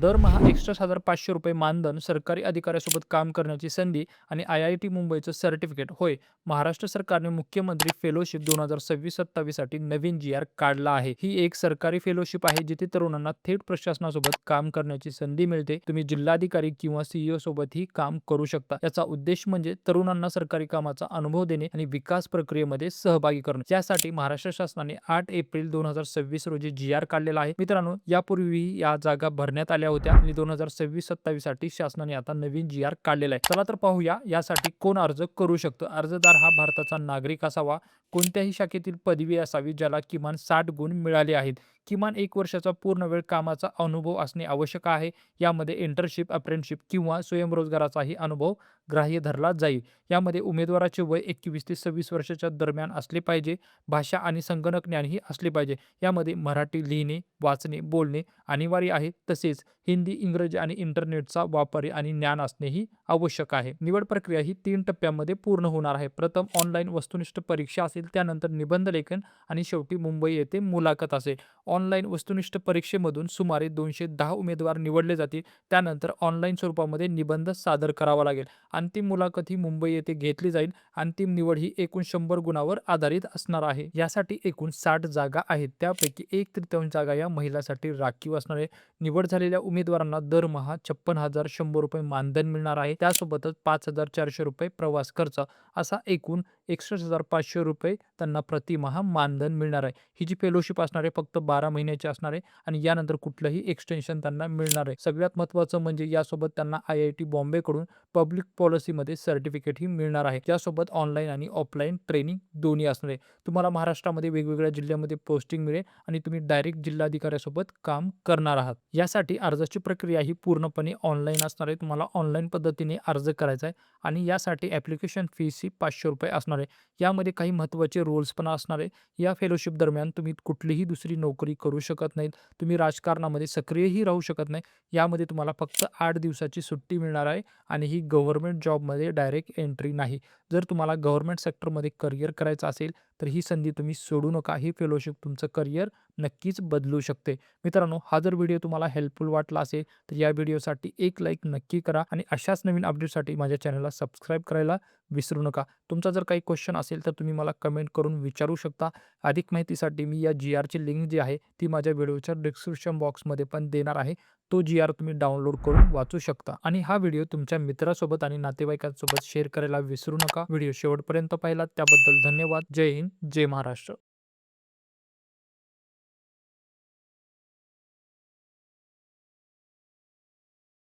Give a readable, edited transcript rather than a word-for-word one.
दरमहा ₹61,500 मानधन, सरकारी अधिकाऱ्यासोबत काम करण्याची संधी आणि IIT मुंबईचं सर्टिफिकेट. होय, महाराष्ट्र सरकारने मुख्यमंत्री फेलोशिप 2026-27 साठी नवीन जी-आर काढला आहे. ही एक सरकारी फेलोशिप आहे जिथे तरुणांना थेट प्रशासनासोबत काम करण्याची संधी मिळते. तुम्ही जिल्हाधिकारी किंवा CEO सोबतही काम करू शकता. याचा उद्देश म्हणजे तरुणांना सरकारी कामाचा अनुभव देणे आणि विकास प्रक्रियेमध्ये सहभागी करणे. त्यासाठी महाराष्ट्र शासनाने 8 एप्रिल 2026 रोजी जी-आर काढलेला आहे. मित्रांनो, यापूर्वीही या जागा भरण्यात आल्या होत्या आणि 2026-27 साठी शासनाने आता नवीन जी-आर काढलेला आहे. चला तर पाहूया यासाठी कोण अर्ज करू शकतो. अर्जदार हा भारताचा नागरिक असावा, कोणत्याही शाखेतील पदवी असावी, ज्याला किमान 60 गुण मिळाले आहेत. किमान 1 वर्षाचा पूर्ण वेळ कामाचा अनुभव असणे आवश्यक आहे. यामध्ये इंटर्नशिप, अप्रेंटिसशिप किंवा स्वयंरोजगाराचाही अनुभव ग्राह्य धरला जाईल. यामध्ये उमेदवाराचे वय 21 ते 26 वर्षाच्या दरम्यान असले पाहिजे. भाषा आणि संगणक ज्ञानही असले पाहिजे. यामध्ये मराठी लिहिणे, वाचणे, बोलणे अनिवार्य आहे. तसेच हिंदी, इंग्रजी आणि इंटरनेटचा वापर आणि ज्ञान असणेही आवश्यक आहे. निवड प्रक्रिया ही 3 टप्प्यामध्ये पूर्ण होणार आहे. प्रथम ऑनलाईन वस्तुनिष्ठ परीक्षा असेल, त्यानंतर निबंध लेखन आणि शेवटी मुंबई येथे मुलाखत असेल. ऑनलाईन वस्तुनिष्ठ परीक्षेमधून सुमारे 210 उमेदवार निवडले जातील. त्यानंतर ऑनलाईन स्वरूपामध्ये निबंध सादर करावा लागेल. अंतिम मुलाखत ही मुंबई येथे घेतली जाईल. अंतिम निवड ही एकूण 100 गुणांवर आधारित असणार आहे. यासाठी एकूण 60 जागा आहेत. त्यापैकी 1/3 जागा या महिलांसाठी राखीव असणार आहे. निवड झालेल्या उमेदवारांना दरमहा ₹56,100 मानधन मिळणार आहे. त्यासोबतच ₹5,400 प्रवास खर्च असा एकूण ₹61,500 त्यांना प्रतिमाह मानधन मिळणार आहे. ही जी फेलोशिप असणार आहे फक्त 12 महिन्याची असणार आहे आणि यानंतर कुठलंही एक्सटेन्शन त्यांना मिळणार आहे. सगळ्यात महत्त्वाचं म्हणजे यासोबत त्यांना IIT बॉम्बेकडून पब्लिक पॉलिसीमध्ये सर्टिफिकेटही मिळणार आहे. त्यासोबत ऑनलाईन आणि ऑफलाईन ट्रेनिंग दोन्ही असणार आहे. तुम्हाला महाराष्ट्रामध्ये वेगवेगळ्या जिल्ह्यामध्ये पोस्टिंग मिळेल आणि तुम्ही डायरेक्ट जिल्हाधिकाऱ्यासोबत काम करणार आहात. यासाठी अर्जाची प्रक्रिया ही पूर्णपणे ऑनलाईन असणार आहे. तुम्हाला ऑनलाईन पद्धतीने अर्ज करायचा आहे आणि यासाठी ॲप्लिकेशन फीस ही ₹500 असणार आहे. यामध्ये काही महत्त्वाचे रूल्स पण असणार आहे. या फेलोशिप दरम्यान तुम्ही कुठलीही दुसरी नोकरी करू शकत नाहीत. तुम्ही राजकारणामध्ये सक्रियही राहू शकत नाही. यामध्ये तुम्हाला फक्त 8 दिवसाची सुट्टी मिळणार आहे आणि ही गव्हर्नमेंट जॉबमध्ये डायरेक्ट एंट्री नाही. जर तुम्हाला गव्हर्नमेंट सेक्टरमध्ये करियर करायचं असेल, तर ही संधी तुम्ही सोडू नका. ही फेलोशिप तुमचं करियर नक्कीच बदलू शकते. मित्रांनो, हा जर व्हिडिओ तुम्हाला हेल्पफुल वाटला असेल, तर या व्हिडिओसाठी एक लाईक नक्की करा आणि अशाच नवीन अपडेटसाठी माझ्या चॅनलला सबस्क्राईब करायला विसरू नका. तुमचा जर काही क्वेश्चन असेल, तर तुम्ही मला कमेंट करून विचारू शकता. अधिक माहितीसाठी मी या जी-आरची लिंक जी आहे, ती माझ्या व्हिडिओच्या डिस्क्रिप्शन बॉक्समध्ये पण देणार आहे. तो जी-आर तुम्ही डाउनलोड करून वाचू शकता आणि हा व्हिडिओ तुमच्या मित्रासोबत आणि नातेवाईकांसोबत शेअर करायला विसरू नका. व्हिडिओ शेवटपर्यंत पाहिलात त्याबद्दल धन्यवाद. जय हिंद, जय महाराष्ट्र.